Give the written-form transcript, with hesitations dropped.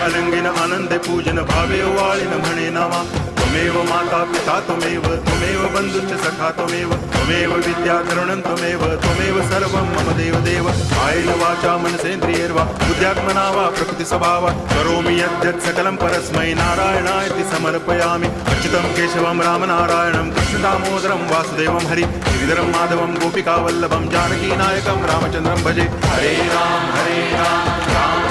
अलंगिन आनंदे पूजन भावे वाळिन म्हणे नामा त्वमेव माता पिता त्वमेव बंधुश्च सखा त्वमेव विद्या करुणं त्वमेव सर्वं मम देव कायेन वाचा मनसेन्द्रियैर्वा बुद्ध्यात्मना वा प्रकृति स्वभावात् करोमि यद्यत् सकलं परस्मै नारायणायति समर्पयामि अच्युतं केशवं रामनारायणं कृष्णदामोदरं वासुदेवं हरि गिरिधरं माधवं गोपिकावल्लभं जानकीनायकं रामचन्द्रं भजे हरे राम राम